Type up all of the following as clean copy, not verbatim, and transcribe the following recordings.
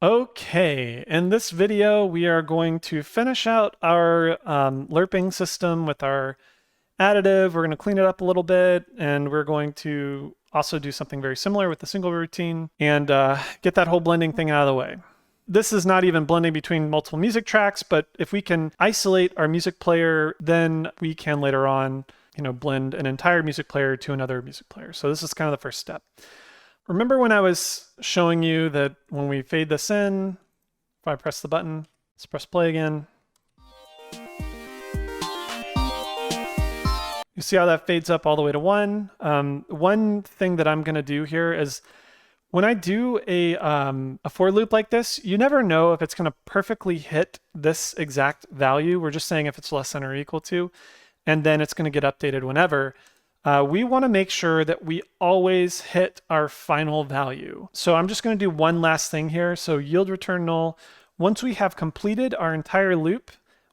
Okay, in this video, we are going to finish out our lerping system with our additive. We're going to clean it up a little bit, and we're going to also do something very similar with the single routine and get that whole blending thing out of the way. This is not even blending between multiple music tracks, but if we can isolate our music player, then we can later on, blend an entire music player to another music player. So this is kind of the first step. Remember when I was showing you that when we fade this in, if I press the button, let's press play again. You see how that fades up all the way to 1. One thing that I'm going to do here is when I do a for loop like this, you never know if it's going to perfectly hit this exact value. We're just saying if it's less than or equal to, and then it's going to get updated whenever. We want to make sure that we always hit our final value. So I'm just going to do one last thing here. So yield return null. Once we have completed our entire loop,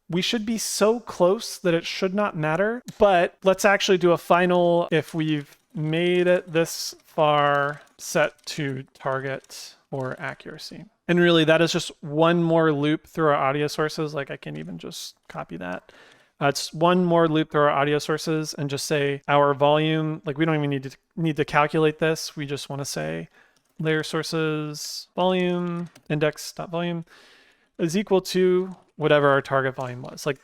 we should be so close that it should not matter. But let's actually do a final if we've made it this far, set to target or accuracy. And really that is just one more loop through our audio sources. Like I can even just copy that. It's one more loop through our audio sources and just say our volume, like we don't even need to calculate this. We just want to say layer sources volume index.volume is equal to whatever our target volume was. Like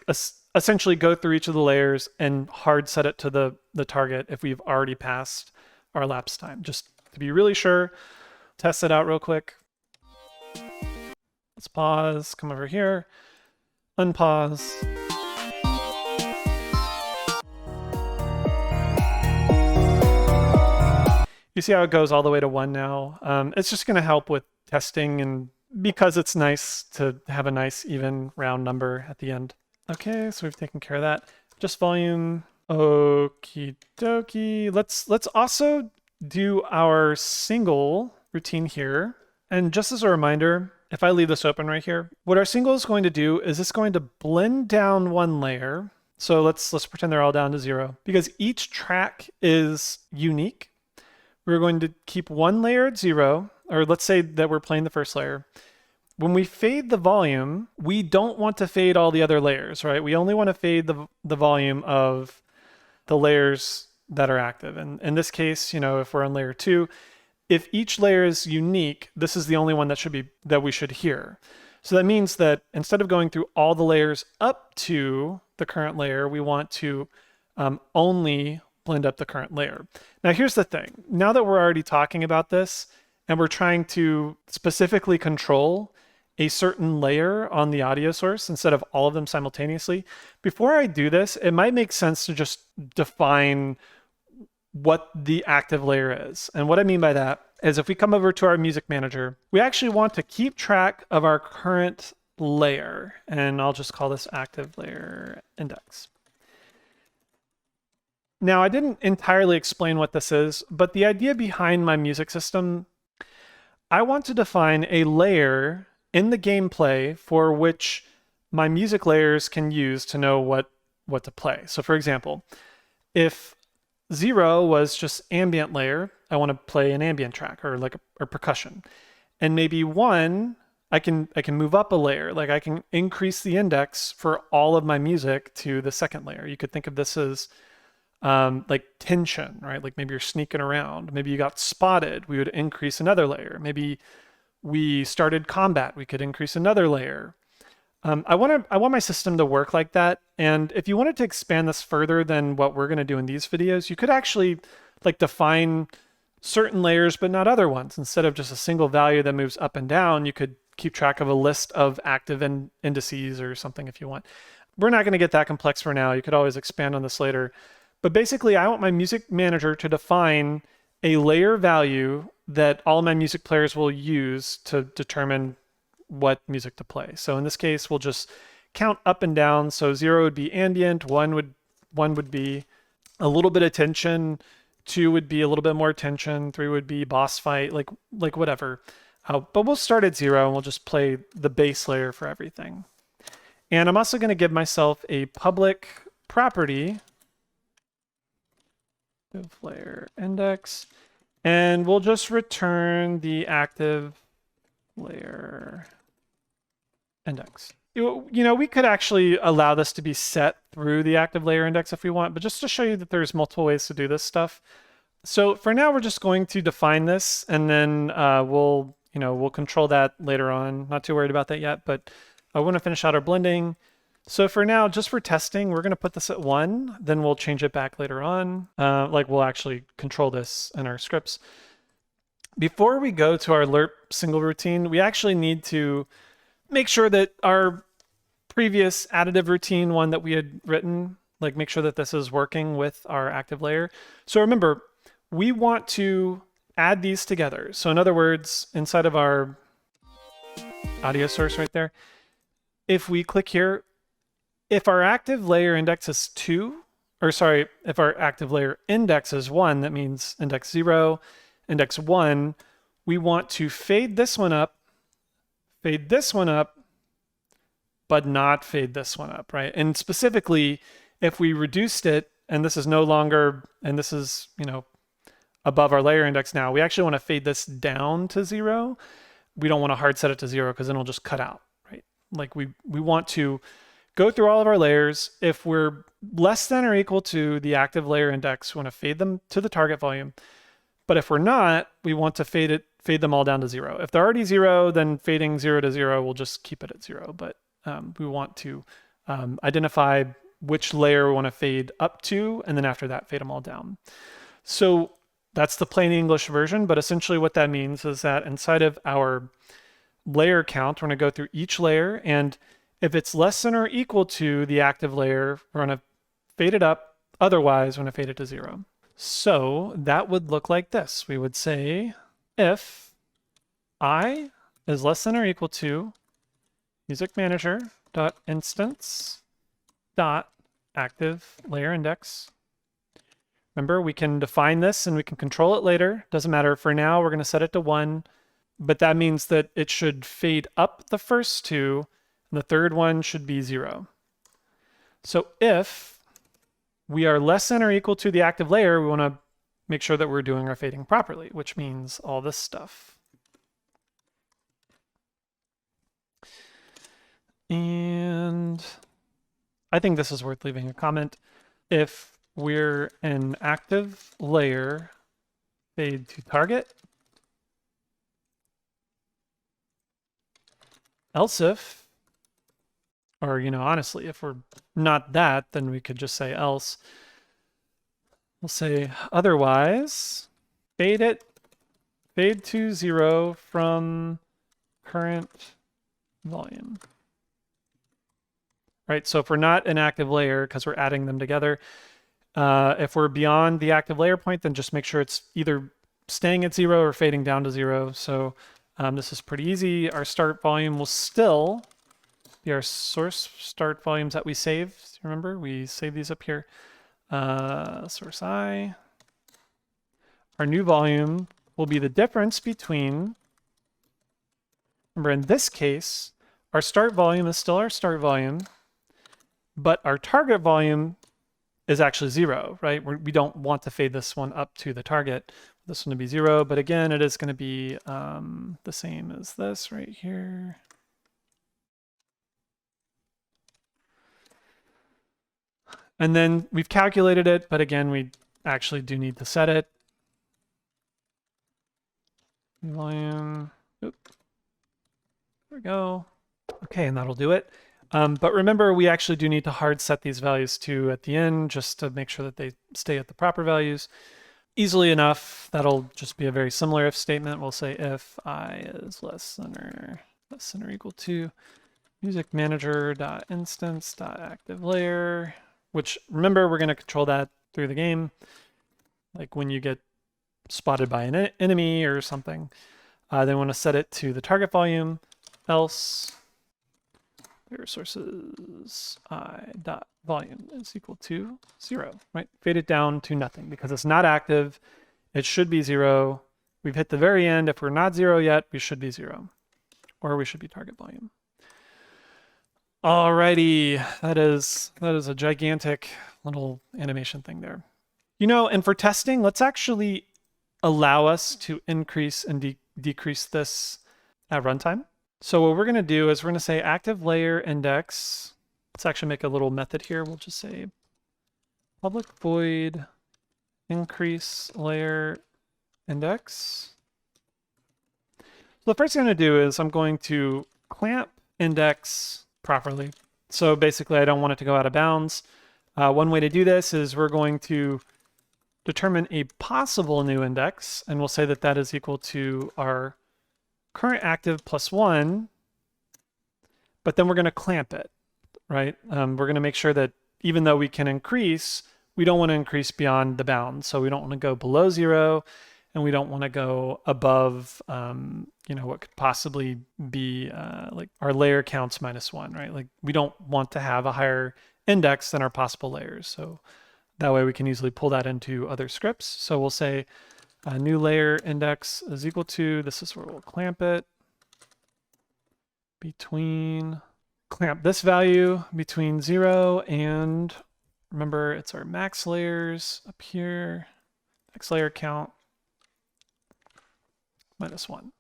essentially go through each of the layers and hard set it to the target if we've already passed our lapse time. Just to be really sure, test it out real quick. Let's pause, come over here, unpause. You see how it goes all the way to 1 now? It's just going to help with testing and because it's nice to have a nice even round number at the end. Okay, so we've taken care of that. Just volume. Okie dokie. Let's also do our single routine here. And just as a reminder, if I leave this open right here, what our single is going to do is it's going to blend down one layer. So let's pretend they're all down to 0 because each track is unique. We're going to keep one layer at 0, or let's say that we're playing the first layer. When we fade the volume, we don't want to fade all the other layers, right? We only want to fade the volume of the layers that are active. And in this case, if we're on layer 2, if each layer is unique, this is the only one that we should hear. So that means that instead of going through all the layers up to the current layer, we want to only blend up the current layer. Now here's the thing. Now that we're already talking about this and we're trying to specifically control a certain layer on the audio source instead of all of them simultaneously, before I do this, it might make sense to just define what the active layer is. And what I mean by that is if we come over to our MusicManager, we actually want to keep track of our current layer. And I'll just call this active layer index. Now, I didn't entirely explain what this is, but the idea behind my music system, I want to define a layer in the gameplay for which my music layers can use to know what to play. So for example, if 0 was just ambient layer, I want to play an ambient track or percussion. And maybe 1, I can move up a layer, like I can increase the index for all of my music to the second layer. You could think of this as like tension, right? Like maybe you're sneaking around. Maybe you got spotted. We would increase another layer. Maybe we started combat. We could increase another layer. I want my system to work like that. And if you wanted to expand this further than what we're going to do in these videos, you could actually like define certain layers, but not other ones. Instead of just a single value that moves up and down, you could keep track of a list of active indices or something if you want. We're not going to get that complex for now. You could always expand on this later. But basically, I want my MusicManager to define a layer value that all my music players will use to determine what music to play. So in this case, we'll just count up and down. So 0 would be ambient, 1 would be a little bit of tension, 2 would be a little bit more tension, 3 would be boss fight, like whatever. But we'll start at 0 and we'll just play the base layer for everything. And I'm also going to give myself a public property layer index, and we'll just return the active layer index. You know, we could actually allow this to be set through the active layer index if we want, but just to show you that there's multiple ways to do this stuff. So for now, we're just going to define this, and then we'll control that later on. Not too worried about that yet, but I want to finish out our blending. So for now, just for testing, we're going to put this at 1, then we'll change it back later on. Like we'll actually control this in our scripts. Before we go to our lerp single routine, we actually need to make sure that our previous additive routine one that we had written, like make sure that this is working with our active layer. So remember, we want to add these together. So in other words, inside of our audio source right there, if we click here, if our active layer index is 2, or sorry, if our active layer index is 1, that means index 0, index 1, we want to fade this one up, but not fade this one up, right? And specifically, if we reduced it, and this is no longer, and this is, above our layer index now, we actually want to fade this down to 0. We don't want to hard set it to 0 because then it'll just cut out, right? Like we want to go through all of our layers. If we're less than or equal to the active layer index, we want to fade them to the target volume. But if we're not, we want to fade them all down to 0. If they're already 0, then fading 0 to 0, we'll just keep it at 0. But we want to identify which layer we want to fade up to, and then after that, fade them all down. So that's the plain English version, but essentially what that means is that inside of our layer count, we're going to go through each layer, and if it's less than or equal to the active layer, we're going to fade it up. Otherwise, we're going to fade it to 0. So that would look like this. We would say if I is less than or equal to MusicManager.instance.active layer index. Remember, we can define this and we can control it later. Doesn't matter. For now, we're going to set it to 1, but that means that it should fade up the first 2, and the third one should be 0. So if we are less than or equal to the active layer, we want to make sure that we're doing our fading properly, which means all this stuff. And I think this is worth leaving a comment. If we're an active layer, fade to target. Else if, or honestly, if we're not that, then we could just say else. We'll say otherwise, fade to 0 from current volume. Right, so if we're not an active layer, because we're adding them together, if we're beyond the active layer point, then just make sure it's either staying at 0 or fading down to 0. So this is pretty easy. Our start volume will still be our source start volumes that we saved. Remember, we save these up here. Source I. Our new volume will be the difference between, remember in this case, our start volume is still our start volume, but our target volume is actually 0, right? We don't want to fade this one up to the target. This one to be 0, but again, it is going to be the same as this right here. And then we've calculated it, but again, we actually do need to set it. Volume, oop. There we go. Okay, and that'll do it. But remember, we actually do need to hard set these values too at the end, just to make sure that they stay at the proper values. Easily enough, that'll just be a very similar if statement. We'll say if I is less than or equal to MusicManager.instance.active layer, which remember, we're going to control that through the game. Like when you get spotted by an enemy or something, then we want to set it to the target volume, else layer sources I.volume is equal to 0, right? Fade it down to nothing because it's not active. It should be 0. We've hit the very end. If we're not 0 yet, we should be 0, or we should be target volume. Alrighty, that is a gigantic little animation thing there. And for testing, let's actually allow us to increase and decrease this at runtime. So what we're going to do is we're going to say active layer index. Let's actually make a little method here. We'll just say public void increase layer index. So the first thing I'm going to do is I'm going to clamp index properly. So basically I don't want it to go out of bounds. One way to do this is we're going to determine a possible new index, and we'll say that that is equal to our current active plus 1, but then we're going to clamp it, right? We're going to make sure that even though we can increase, we don't want to increase beyond the bounds. So we don't want to go below 0, and we don't want to go above, what could possibly be like our layer counts minus 1, right? Like we don't want to have a higher index than our possible layers. So that way we can easily pull that into other scripts. So we'll say a new layer index is equal to, this is where we'll clamp it, clamp this value between 0 and, remember it's our max layers up here, max layer count minus 1.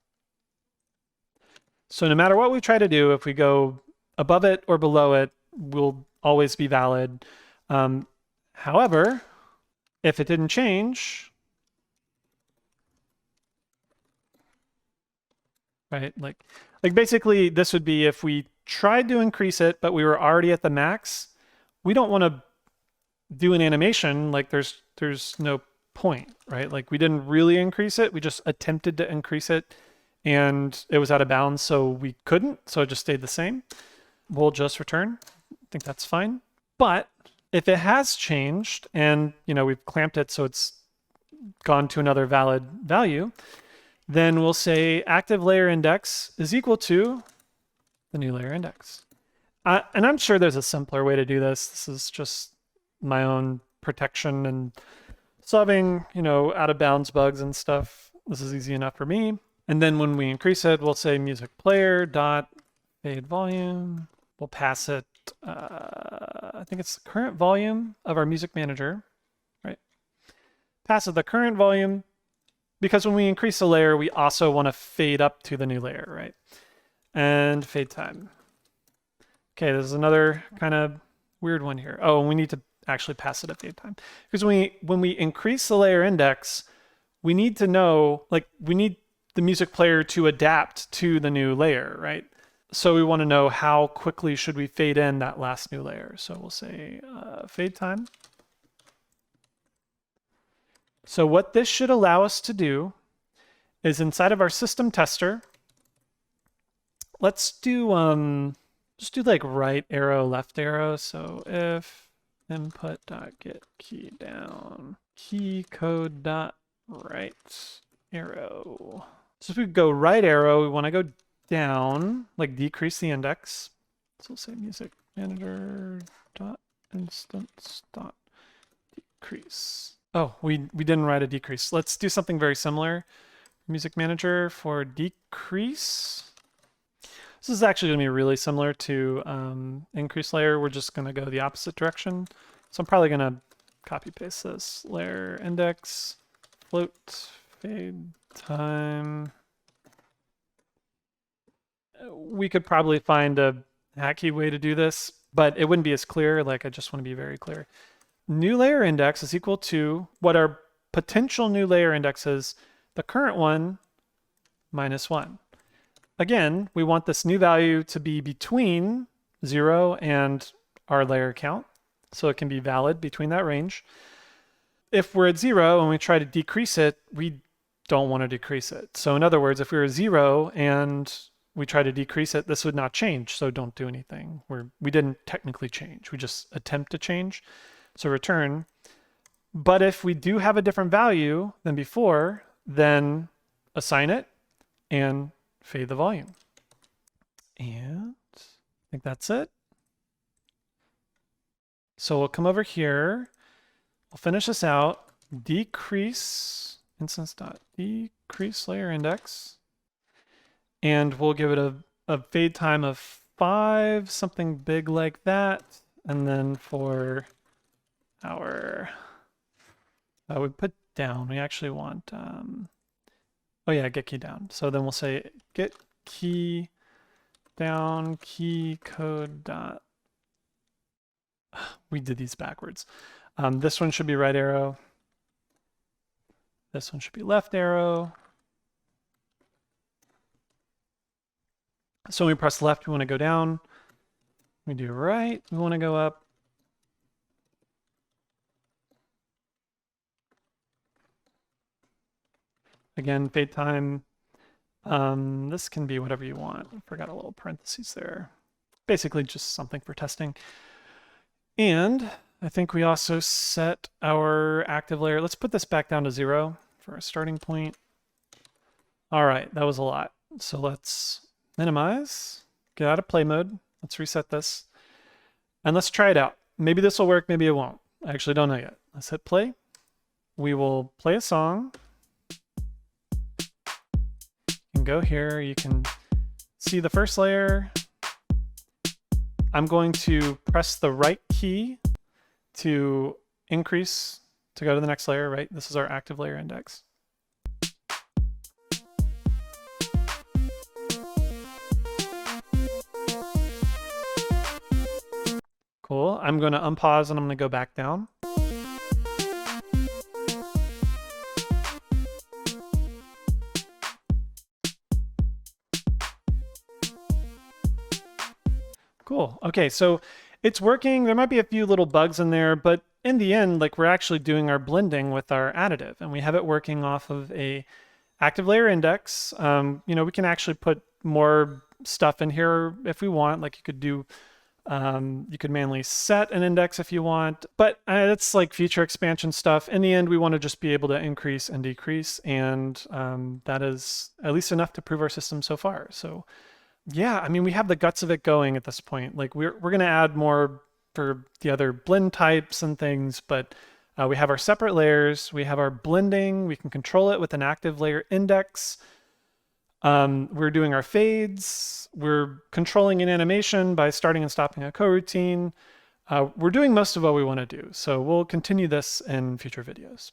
So no matter what we try to do, if we go above it or below it, will always be valid. However, if it didn't change, right? Like basically this would be if we tried to increase it, but we were already at the max, we don't want to do an animation. Like there's no point, right? Like we didn't really increase it. We just attempted to increase it and it was out of bounds. So we couldn't, so it just stayed the same. We'll just return. I think that's fine. But if it has changed and, we've clamped it so it's gone to another valid value, then we'll say active layer index is equal to the new layer index. And I'm sure there's a simpler way to do this. This is just my own protection and solving, out of bounds bugs and stuff. This is easy enough for me. And then when we increase it, we'll say MusicPlayer dot fade volume. We'll pass it, I think it's the current volume of our MusicManager, right? Pass it the current volume, because when we increase a layer, we also want to fade up to the new layer, right? And fade time. Okay, there's another kind of weird one here. Oh, and we need to actually pass it a fade time. Because when we increase the layer index, we need to know, we need the music player to adapt to the new layer, right? So we want to know how quickly should we fade in that last new layer. So we'll say fade time. So what this should allow us to do is inside of our system tester, let's do just do like right arrow, left arrow. So if input.get key down, key code dot right arrow. So if we go right arrow, we want to go down, like decrease the index. So we'll say MusicManager dot instance dot decrease. Oh, we didn't write a decrease. Let's do something very similar. MusicManager for decrease. This is actually going to be really similar to increase layer. We're just going to go the opposite direction. So I'm probably going to copy paste this. Layer index, float, fade time. We could probably find a hacky way to do this, but it wouldn't be as clear. Like I just want to be very clear. New layer index is equal to what our potential new layer index is, the current one minus 1. Again, we want this new value to be between 0 and our layer count, so it can be valid between that range. If we're at 0 and we try to decrease it, we don't want to decrease it. So in other words, if we were 0 and we try to decrease it, this would not change, so don't do anything. We didn't technically change, we just attempt to change. So return. But if we do have a different value than before, then assign it and fade the volume. And I think that's it. So we'll come over here. We'll finish this out. Decrease instance.decrease layer index. And we'll give it a fade time of 5, something big like that. And then for our, we put down, we actually want, oh yeah, get key down. So then we'll say get key down key code dot. We did these backwards. This one should be right arrow. This one should be left arrow. So when we press left, we want to go down. We do right, we want to go up. Again, fade time. This can be whatever you want. I forgot a little parentheses there. Basically just something for testing. And I think we also set our active layer. Let's put this back down to 0 for a starting point. All right, that was a lot. So let's minimize, get out of play mode. Let's reset this. And let's try it out. Maybe this will work, maybe it won't. I actually don't know yet. Let's hit play. We will play a song. You can go here, you can see the first layer. I'm going to press the right key to increase, to go to the next layer, right? This is our active layer index. Cool. I'm going to unpause and I'm going to go back down. Cool. Okay, so it's working. There might be a few little bugs in there, but in the end, like we're actually doing our blending with our additive, and we have it working off of a active layer index. You know, we can actually put more stuff in here if we want. Like you could do, you could manually set an index if you want, but that's like feature expansion stuff. In the end, we want to just be able to increase and decrease, and that is at least enough to prove our system so far. So. Yeah, I mean, we have the guts of it going at this point. Like we're going to add more for the other blend types and things, but we have our separate layers. We have our blending. We can control it with an active layer index. We're doing our fades. We're controlling an animation by starting and stopping a coroutine. We're doing most of what we want to do. So we'll continue this in future videos.